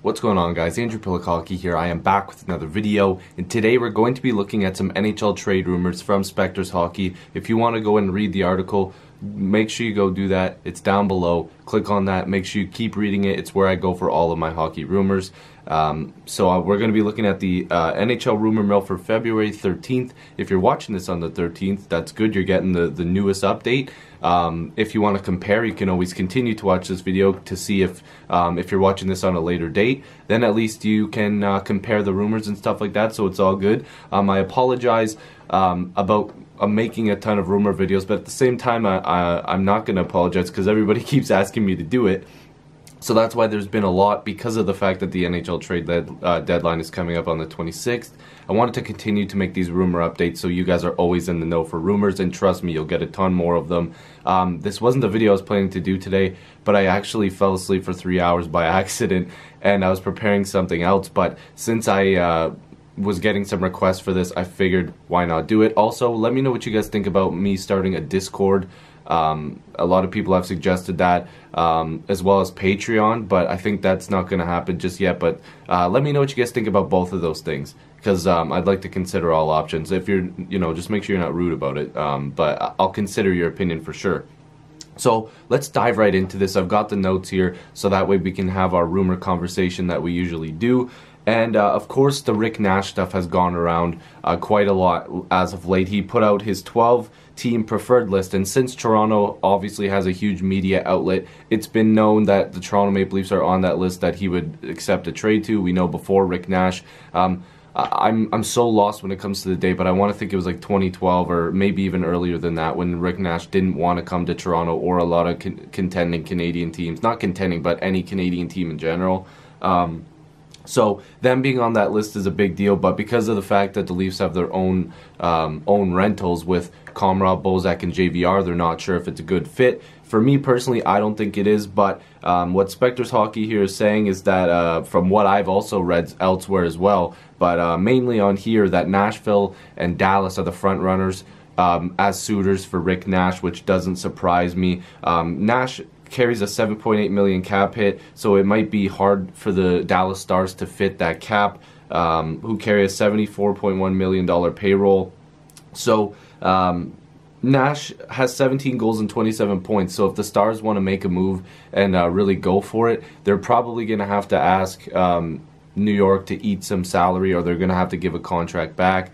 What's going on, guys? Andrew Piluk here. I am back with another video, and today we're going to be looking at some NHL trade rumors from Spectors Hockey. If you want to go and read the article, make sure you go do that. It's down below. Click on that. Make sure you keep reading it. It's where I go for all of my hockey rumors. We're going to be looking at the NHL rumor mill for February 13th. If you're watching this on the 13th, that's good. You're getting the newest update. If you want to compare, you can always continue to watch this video to see if you're watching this on a later date. Then at least you can compare the rumors and stuff like that, so it's all good. I apologize about making a ton of rumor videos, but at the same time, I'm not going to apologize because everybody keeps asking me to do it. So that's why there's been a lot, because of the fact that the NHL trade deadline is coming up on the 26th. I wanted to continue to make these rumor updates so you guys are always in the know for rumors, and trust me, you'll get a ton more of them. This wasn't the video I was planning to do today, but I actually fell asleep for 3 hours by accident, and I was preparing something else, but since I was getting some requests for this, I figured why not do it. Also, let me know what you guys think about me starting a Discord. A lot of people have suggested that, as well as Patreon, but I think that's not going to happen just yet. But let me know what you guys think about both of those things, because I'd like to consider all options. If you're, just make sure you're not rude about it, but I'll consider your opinion for sure. So let's dive right into this. I've got the notes here, so that way we can have our rumor conversation that we usually do. And of course, the Rick Nash stuff has gone around quite a lot as of late. He put out his 12-team preferred list, and since Toronto obviously has a huge media outlet, it's been known that the Toronto Maple Leafs are on that list that he would accept a trade to. We know before Rick Nash. I'm so lost when it comes to the date, but I want to think it was like 2012 or maybe even earlier than that, when Rick Nash didn't want to come to Toronto or a lot of contending Canadian teams. Not contending, but any Canadian team in general. So them being on that list is a big deal, but because of the fact that the Leafs have their own rentals with Comrade, Bozak, and JVR, they're not sure if it's a good fit. For me personally, I don't think it is, but what Spectors Hockey here is saying is that, from what I've also read elsewhere as well, but mainly on here, that Nashville and Dallas are the front runners as suitors for Rick Nash, which doesn't surprise me. Nash carries a $7.8 million cap hit, so it might be hard for the Dallas Stars to fit that cap, who carry a $74.1 million payroll. So Nash has 17 goals and 27 points, so if the Stars want to make a move and really go for it, they're probably going to have to ask New York to eat some salary, or they're going to have to give a contract back.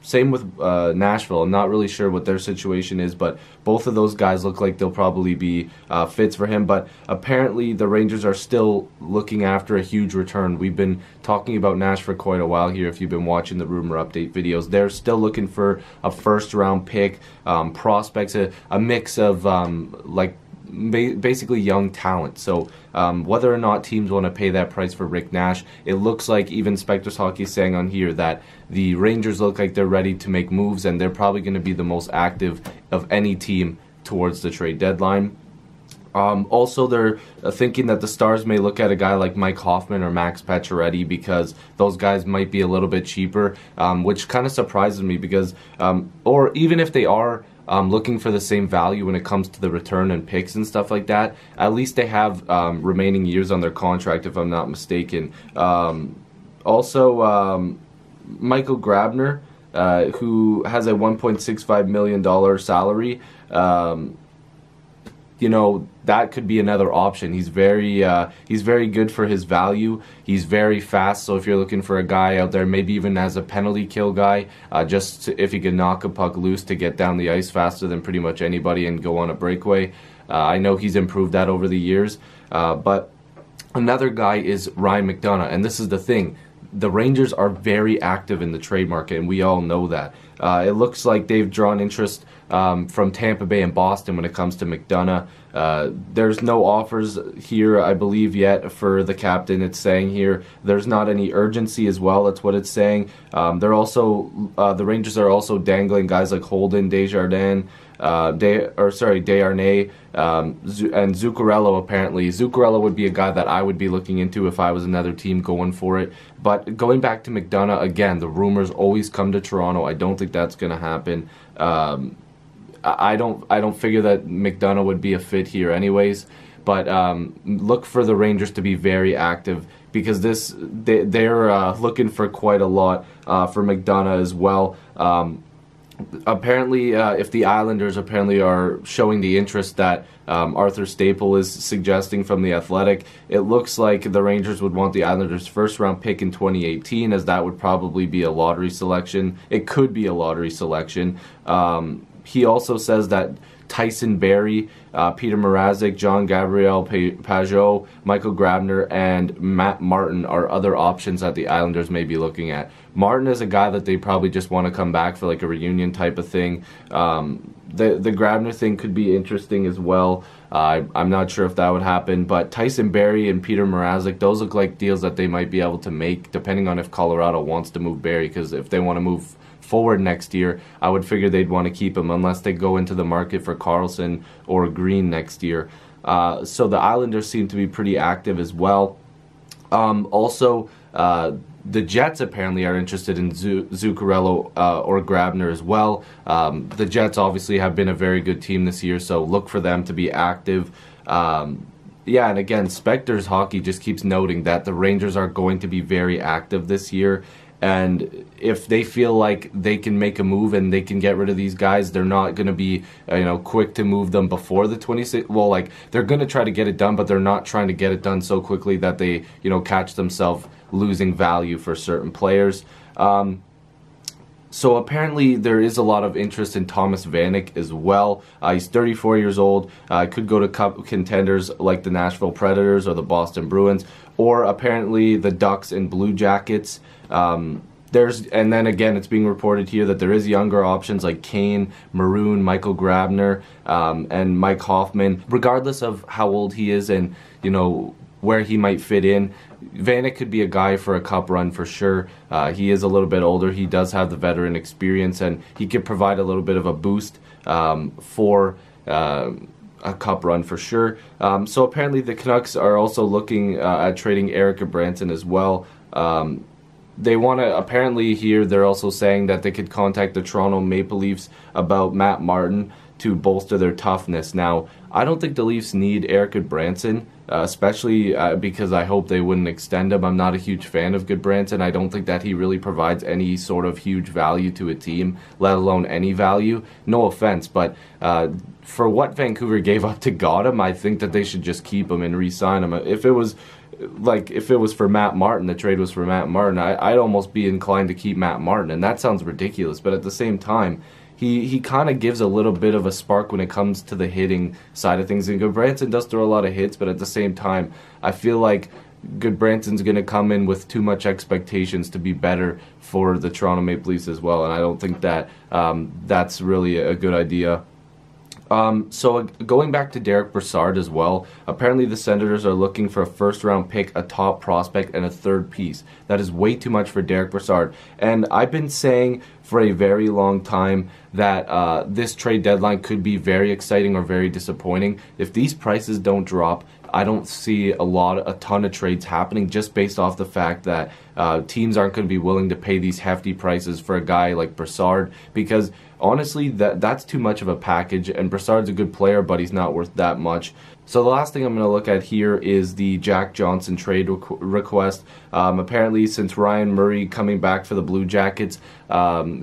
Same with Nashville. I'm not really sure what their situation is, but both of those guys look like they'll probably be fits for him. But apparently the Rangers are still looking after a huge return. We've been talking about Nash for quite a while here. If you've been watching the rumor update videos, they're still looking for a first-round pick, prospects, a mix of basically young talent. So whether or not teams want to pay that price for Rick Nash, it looks like even Spectors Hockey is saying on here that the Rangers look like they're ready to make moves, and they're probably going to be the most active of any team towards the trade deadline. Also, they're thinking that the Stars may look at a guy like Mike Hoffman or Max Pacioretty, because those guys might be a little bit cheaper, which kind of surprises me, because or even if they are looking for the same value when it comes to the return and picks and stuff like that, at least they have remaining years on their contract, if I'm not mistaken. Also, Michael Grabner, who has a $1.65 million salary, that could be another option. He's very good for his value. He's very fast, so if you're looking for a guy out there, maybe even as a penalty kill guy, just if he can knock a puck loose to get down the ice faster than pretty much anybody and go on a breakaway. I know he's improved that over the years. But another guy is Ryan McDonagh, and this is the thing. The Rangers are very active in the trade market, and we all know that. It looks like they've drawn interest from Tampa Bay and Boston when it comes to McDonagh. There's no offers here, I believe, yet for the captain. It's saying here there's not any urgency as well. That's what it's saying. They're also the Rangers are also dangling guys like Holden, Desjardins, Desharnais, and Zuccarello. Apparently, Zuccarello would be a guy that I would be looking into if I was another team going for it. But going back to McDonagh again, the rumors always come to Toronto. I don't think that's going to happen. I don't figure that McDonagh would be a fit here anyways. But look for the Rangers to be very active because they're looking for quite a lot for McDonough as well. Apparently, if the Islanders apparently are showing the interest that Arthur Staple is suggesting from The Athletic, it looks like the Rangers would want the Islanders' first-round pick in 2018, as that would probably be a lottery selection. It could be a lottery selection. He also says that Tyson Barrie, Peter Mrazek, John Gabriel Pajot, Michael Grabner, and Matt Martin are other options that the Islanders may be looking at. Martin is a guy that they probably just want to come back for like a reunion type of thing. The Grabner thing could be interesting as well. I'm not sure if that would happen, but Tyson Barrie and Peter Mrazek, those look like deals that they might be able to make, depending on if Colorado wants to move Barrie, because if they want to move forward next year, I would figure they'd want to keep him unless they go into the market for Carlson or Green next year. So the Islanders seem to be pretty active as well. Also, the Jets apparently are interested in Zuccarello or Grabner as well. The Jets obviously have been a very good team this year, so look for them to be active. Yeah, and again, Spectors Hockey just keeps noting that the Rangers are going to be very active this year. And if they feel like they can make a move and they can get rid of these guys, they're not going to be, quick to move them before the 26th. Well, like, they're going to try to get it done, but they're not trying to get it done so quickly that they, catch themselves losing value for certain players. So apparently there is a lot of interest in Thomas Vanek as well. He's 34 years old. Could go to cup contenders like the Nashville Predators or the Boston Bruins, or apparently the Ducks and Blue Jackets. And then again, it's being reported here that there is younger options like Kane, Maroon, Michael Grabner, and Mike Hoffman. Regardless of how old he is and where he might fit in, Vanek could be a guy for a cup run for sure. He is a little bit older. He does have the veteran experience, and he could provide a little bit of a boost for a cup run for sure. So apparently the Canucks are also looking at trading Eric Branson as well. They want to, apparently here, they're also saying that they could contact the Toronto Maple Leafs about Matt Martin to bolster their toughness. Now, I don't think the Leafs need Eric Branson, especially because I hope they wouldn't extend him. I'm not a huge fan of Goodbranson. I don't think that he really provides any sort of huge value to a team, let alone any value. No offense, but for what Vancouver gave up to Gotham, I think that they should just keep him and re-sign him. If it was for Matt Martin, the trade was for Matt Martin, I'd almost be inclined to keep Matt Martin, and that sounds ridiculous, but at the same time, he kind of gives a little bit of a spark when it comes to the hitting side of things. And Goodbranson does throw a lot of hits, but at the same time, I feel like Goodbranson's going to come in with too much expectations to be better for the Toronto Maple Leafs as well, and I don't think that that's really a good idea. So going back to Derek Brassard as well, apparently the Senators are looking for a first-round pick, a top prospect, and a third piece. That is way too much for Derek Brassard. And I've been saying for a very long time that this trade deadline could be very exciting or very disappointing. If these prices don't drop, I don't see a ton of trades happening, just based off the fact that teams aren't going to be willing to pay these hefty prices for a guy like Brassard, because honestly, that's too much of a package, and Brassard's a good player, but he's not worth that much. So the last thing I'm going to look at here is the Jack Johnson trade request. Apparently, since Ryan Murray coming back for the Blue Jackets,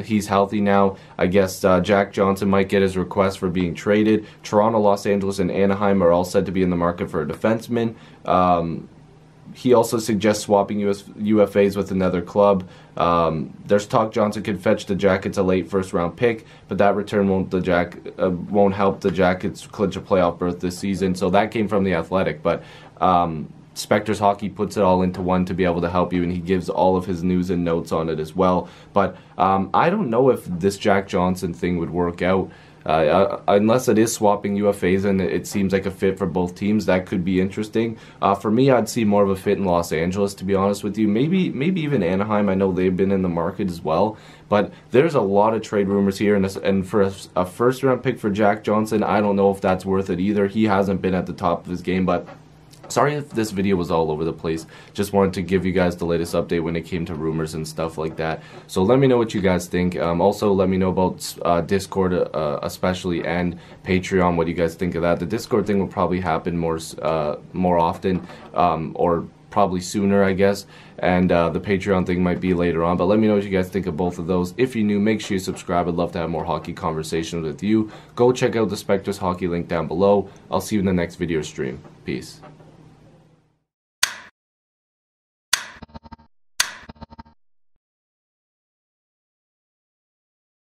he's healthy now. I guess Jack Johnson might get his request for being traded. Toronto, Los Angeles, and Anaheim are all said to be in the market for a defenseman. He also suggests swapping UFAs with another club. There's talk Johnson could fetch the Jackets a late first-round pick, but that return won't help the Jackets clinch a playoff berth this season. So that came from The Athletic, but Spectors Hockey puts it all into one to be able to help you, and he gives all of his news and notes on it as well. But I don't know if this Jack Johnson thing would work out. Unless it is swapping UFAs and it seems like a fit for both teams, that could be interesting. For me, I'd see more of a fit in Los Angeles, to be honest with you. Maybe even Anaheim. I know they've been in the market as well. But there's a lot of trade rumors here, and for a first-round pick for Jack Johnson, I don't know if that's worth it either. He hasn't been at the top of his game, but sorry if this video was all over the place. Just wanted to give you guys the latest update when it came to rumors and stuff like that. So let me know what you guys think. Also, let me know about Discord especially, and Patreon, what you guys think of that. The Discord thing will probably happen more often, or probably sooner, I guess, and the Patreon thing might be later on. But let me know what you guys think of both of those. If you're new, make sure you subscribe. I'd love to have more hockey conversations with you. Go check out the Spectres hockey link down below. I'll see you in the next video stream. Peace.